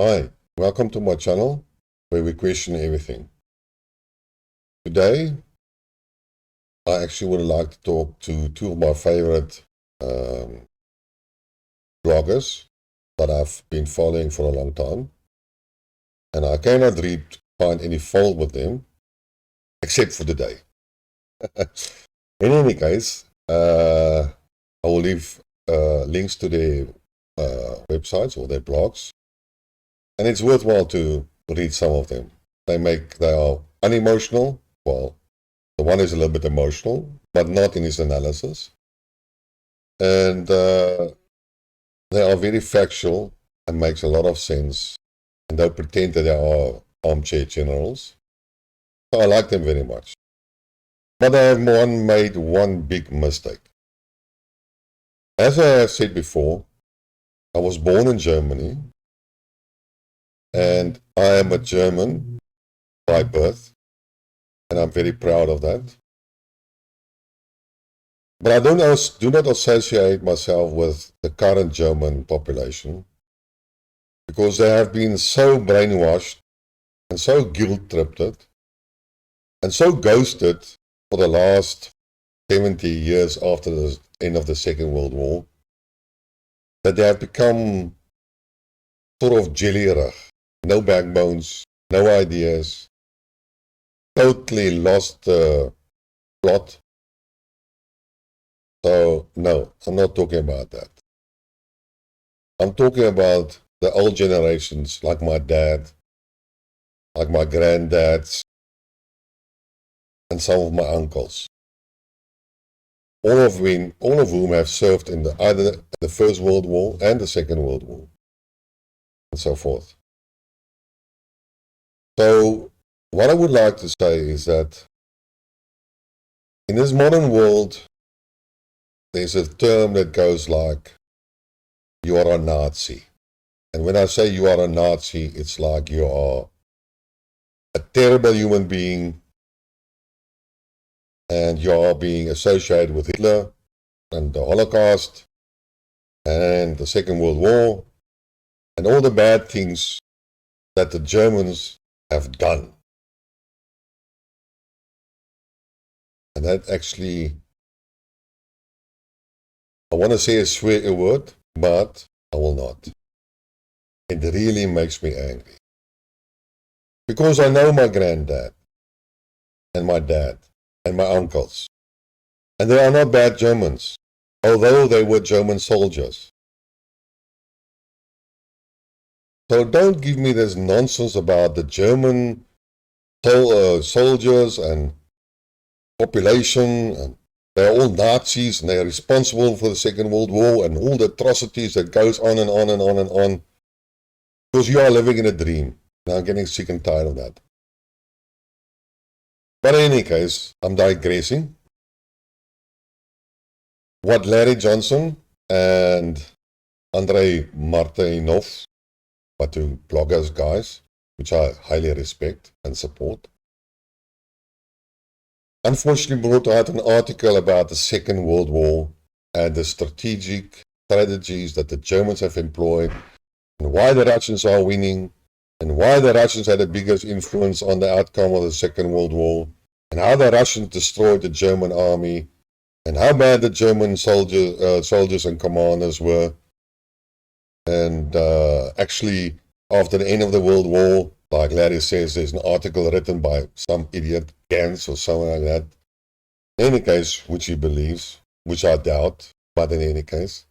Hi, welcome to my channel where we question everything. Today, I actually would like to talk to two of my favorite bloggers that I've been following for a long time. And I cannot find any fault with them, except for today. In any case, I will leave links to their websites or their blogs. And it's worthwhile to read some of them. They are unemotional. Well, the one is a little bit emotional, but not in his analysis. And they are very factual and makes a lot of sense. And they pretend that they are armchair generals. So I like them very much. But I have made one big mistake. As I have said before, I was born in Germany. And I am a German by birth, and I'm very proud of that. But I do not associate myself with the current German population because they have been so brainwashed and so guilt-tripped and so ghosted for the last 70 years after the end of the Second World War that they have become sort of jelly-rug. No backbones, no ideas, totally lost the plot. So, no, I'm not talking about that. I'm talking about the old generations, like my dad, like my granddads, and some of my uncles. All of whom have served in either the First World War and the Second World War, and so forth. So, what I would like to say is that in this modern world, there's a term that goes like, you are a Nazi. And when I say you are a Nazi, it's like you are a terrible human being and you are being associated with Hitler and the Holocaust and the Second World War and all the bad things that the Germans have done. And that actually, I want to say a swear word, but I will not. It really makes me angry. Because I know my granddad, and my dad, and my uncles. And they are not bad Germans, although they were German soldiers. So don't give me this nonsense about the German soldiers and population, and they're all Nazis, and they're responsible for the Second World War, and all the atrocities that goes on and on and on and on. Because you are living in a dream. And I'm getting sick and tired of that. But in any case, I'm digressing. What Larry Johnson and Andrei Martyanov, my two bloggers guys, which I highly respect and support, unfortunately brought out an article about the Second World War and the strategies that the Germans have employed, and why the Russians are winning, and why the Russians had the biggest influence on the outcome of the Second World War, and how the Russians destroyed the German army, and how bad the German soldiers and commanders were. And actually, after the end of the World War, like Larry says, there's an article written by some idiot, Gans or someone like that. In any case, which he believes, which I doubt, but in any case,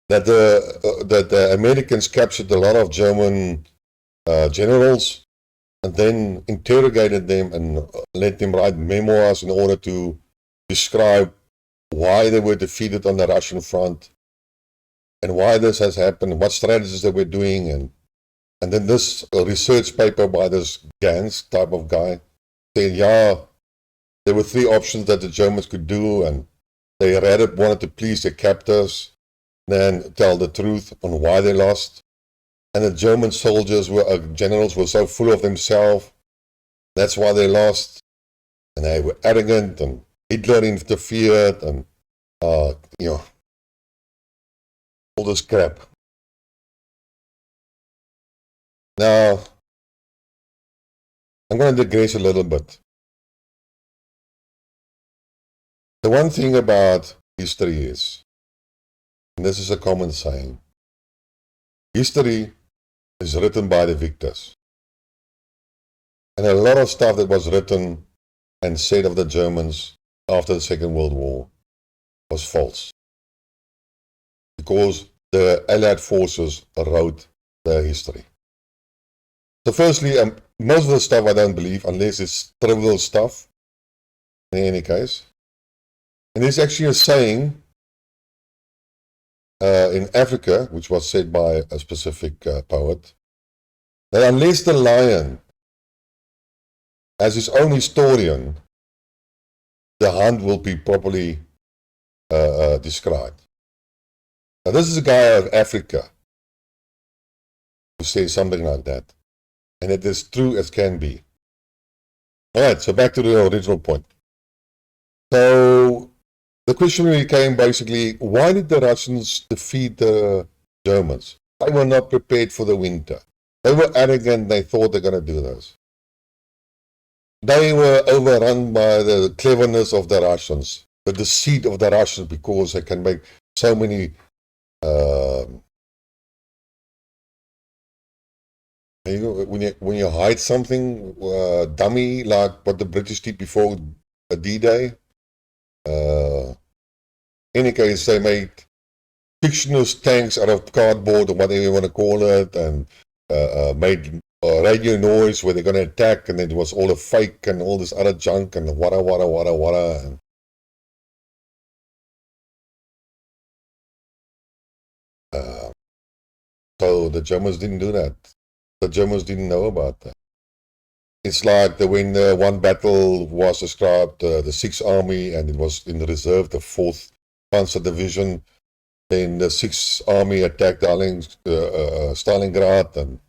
that the Americans captured a lot of German generals and then interrogated them and let them write memoirs in order to describe why they were defeated on the Russian front and why this has happened, what strategies they were doing, and then this research paper by this Gans type of guy saying, yeah, there were 3 options that the Germans could do, and they rather wanted to please their captors than tell the truth on why they lost. And the German generals were so full of themselves, that's why they lost. And they were arrogant, and Hitler interfered, and all this crap. Now, I'm going to digress a little bit. The one thing about history is, and this is a common saying, history is written by the victors. And a lot of stuff that was written and said of the Germans after the Second World War was false. Because the Allied forces wrote their history. So firstly, most of the stuff I don't believe, unless it's trivial stuff, in any case. And there's actually a saying in Africa, which was said by a specific poet, that unless the lion has his own historian, the hunt will be properly described. Now this is a guy out of Africa who says something like that. And it is true as can be. Alright, so back to the original point. So the question became basically, why did the Russians defeat the Germans? They were not prepared for the winter. They were arrogant, they thought they're going to do this. They were overrun by the cleverness of the Russians, the deceit of the Russians, because they can make so many when you hide something dummy, like what the British did before D-Day. Any case, they made fictional tanks out of cardboard or whatever you want to call it, and made radio noise where they're going to attack, and it was all a fake and all this other junk and wada. And so the Germans didn't do that. The Germans didn't know about that. It's like when one battle was described, the 6th Army, and it was in the reserve, the 4th Panzer Division. Then the 6th Army attacked Stalingrad, and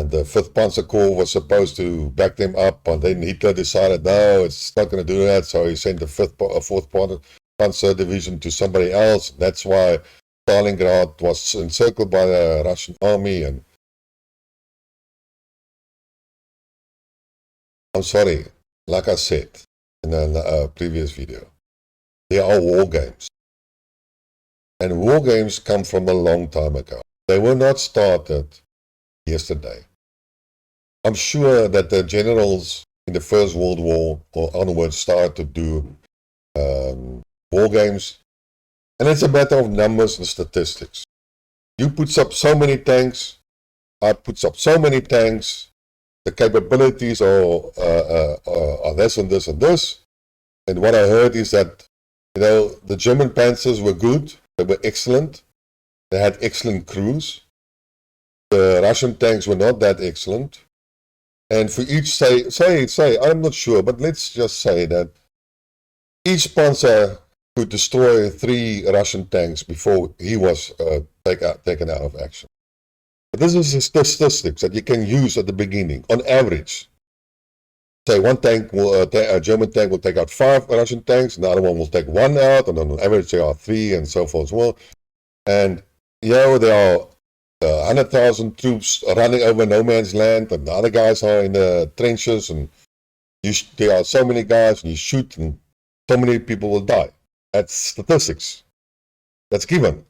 the 5th Panzer Corps was supposed to back them up, and then Hitler decided, no, it's not going to do that, so he sent the 4th Panzer Division to somebody else. That's why Stalingrad was encircled by the Russian army. And I'm sorry, like I said in a previous video, there are war games. And war games come from a long time ago. They were not started yesterday. I'm sure that the generals in the First World War or onwards started to do war games. And it's a matter of numbers and statistics. You put up so many tanks, I put up so many tanks, the capabilities are this and this and this. And what I heard is that, the German Panzers were good, they were excellent, they had excellent crews. The Russian tanks were not that excellent. And for each, say, I'm not sure, but let's just say that each Panzer could destroy 3 Russian tanks before he was taken out of action. But this is the statistics that you can use at the beginning. On average, say one tank a German tank will take out 5 Russian tanks, another one will take 1 out, and on average there are 3, and so forth as well. And there are 100,000 troops running over no man's land, and the other guys are in the trenches, and there are so many guys, and you shoot, and so many people will die. That's statistics. That's given.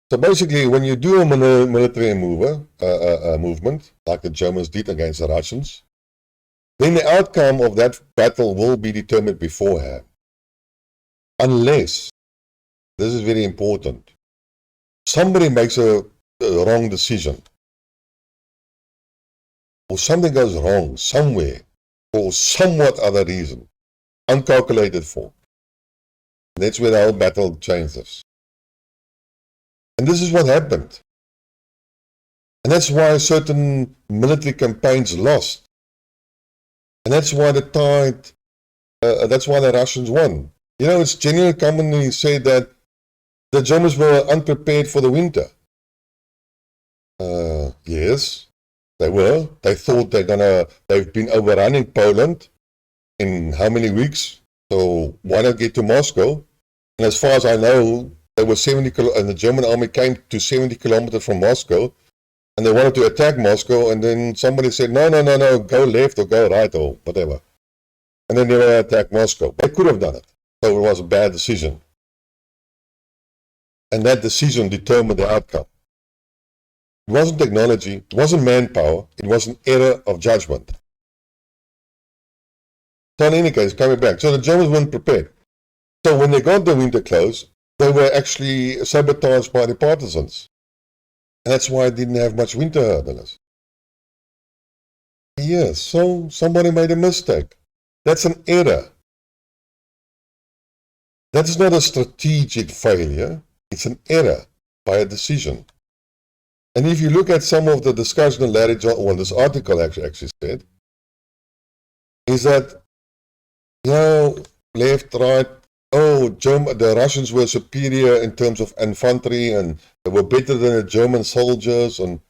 So basically, when you do a military movement, like the Germans did against the Russians, then the outcome of that battle will be determined beforehand. Unless, this is very important, somebody makes a wrong decision, or something goes wrong somewhere, for somewhat other reason, uncalculated for. That's where the whole battle changes. And this is what happened. And that's why certain military campaigns lost. And that's why that's why the Russians won. It's generally commonly said that the Germans were unprepared for the winter. Yes, they were. They thought they've been overrunning Poland in how many weeks? So why not get to Moscow? And as far as I know, there were and the German army came to 70 kilometers from Moscow. and they wanted to attack Moscow, and then somebody said, no, go left or go right or whatever. And then they never attacked Moscow. They could have done it. So it was a bad decision. And that decision determined the outcome. It wasn't technology, it wasn't manpower, it was an error of judgment. So in any case, coming back, so the Germans weren't prepared. So when they got the winter clothes, they were actually sabotaged by the partisans. And that's why it didn't have much winter hardness. Yes, so somebody made a mistake. That's an error. That is not a strategic failure. It's an error by a decision. And if you look at some of the discussion that Larry John, well, this article actually said, is that, left, right, the Russians were superior in terms of infantry and they were better than the German soldiers. And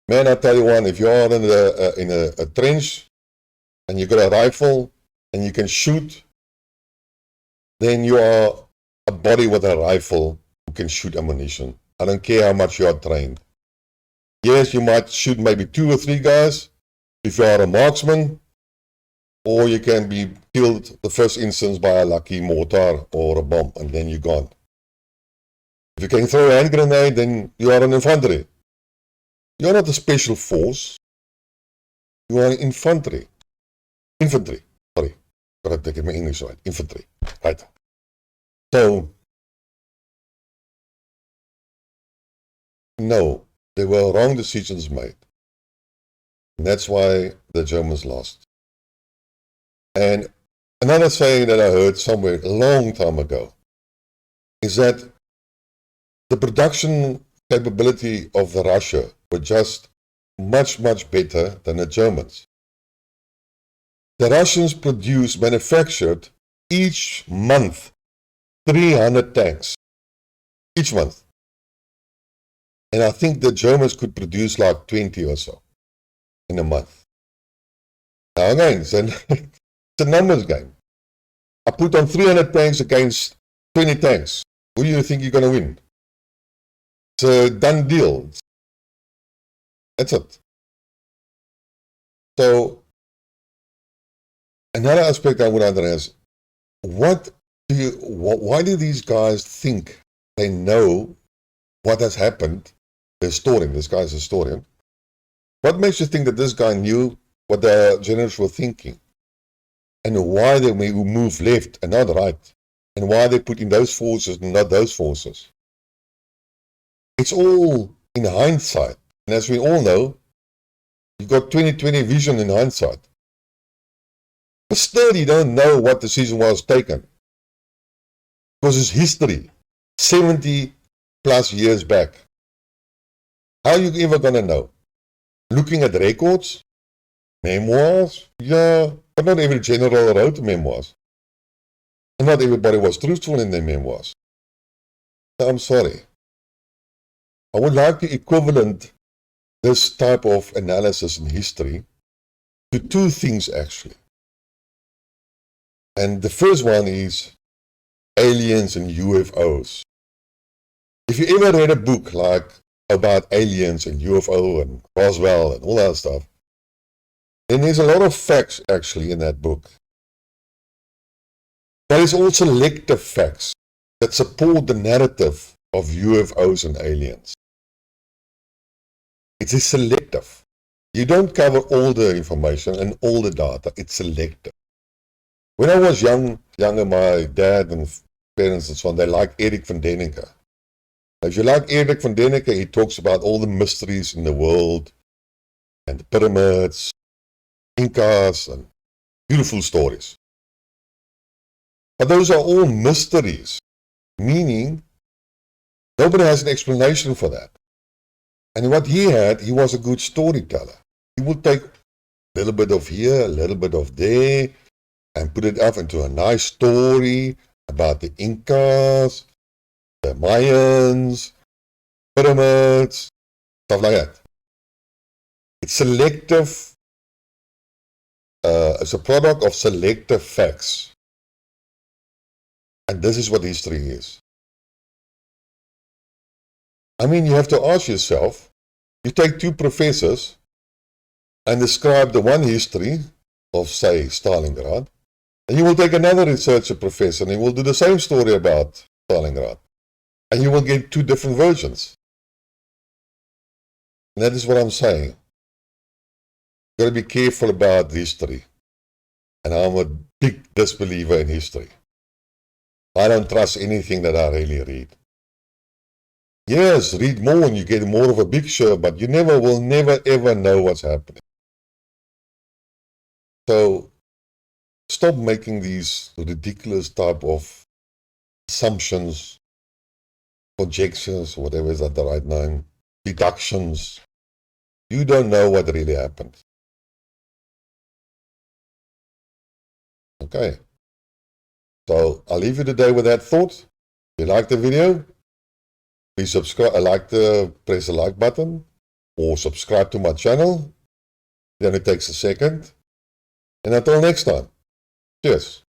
man, I tell you one, if you are in a trench and you got a rifle and you can shoot, then you are a body with a rifle who can shoot ammunition. I don't care how much you are trained. Yes, you might shoot maybe 2 or 3 guys if you are a marksman, or you can be killed the first instance by a lucky mortar or a bomb, and then you're gone. If you can throw a hand grenade, then you are an infantry. You are not a special force. You are infantry. Infantry. Sorry, got to get my English right. Infantry. Right. So, no, there were wrong decisions made. And that's why the Germans lost. And another saying that I heard somewhere a long time ago is that the production capability of the Russia were just much better than the Germans. The Russians manufactured each month 300 tanks. Each month. And I think the Germans could produce like 20 or so in a month. Now again, it's a numbers game. I put on 300 tanks against 20 tanks. Who do you think you're going to win? It's a done deal. That's it. So, another aspect I would address, why do these guys think they know what has happened? The historian, this guy's a historian. What makes you think that this guy knew what the generals were thinking? And why they move left and not right? And why they put in those forces and not those forces? It's all in hindsight. And as we all know, you've got 20/20 vision in hindsight. But still you don't know what decision was taken. Because it's history. 70 plus years back. How are you ever going to know? Looking at records? Memoirs? Yeah, but not every general wrote memoirs. And not everybody was truthful in their memoirs. So I'm sorry. I would like to equivalent this type of analysis in history to 2 things actually. And the first one is aliens and UFOs. If you ever read a book like about aliens and UFO and Roswell and all that stuff, then there's a lot of facts actually in that book. There is all selective facts that support the narrative of UFOs and aliens. It is selective. You don't cover all the information and all the data. It's selective. When I was younger, my dad and parents and so on, they liked Erich von Däniken. If you like Erich von Däniken, he talks about all the mysteries in the world and the pyramids, Incas, and beautiful stories. But those are all mysteries, meaning nobody has an explanation for that. And what he had, he was a good storyteller. He would take a little bit of here, a little bit of there, and put it up into a nice story about the Incas, the Mayans, pyramids, stuff like that. It's selective, it's a product of selective facts. And this is what history is. I mean, you have to ask yourself, You take two professors and describe the one history of, say, Stalingrad, and you will take another researcher professor and he will do the same story about Stalingrad. And you will get two different versions. And that is what I'm saying. You've got to be careful about history. And I'm a big disbeliever in history. I don't trust anything that I really read. Yes, read more and you get more of a picture, but you will never ever know what's happening. So stop making these ridiculous type of assumptions, projections, whatever is that the right name, deductions. You don't know what really happened. Okay. So I'll leave you today with that thought. If you like the video, please subscribe. Press the like button or subscribe to my channel. Then it takes a second. And until next time, cheers.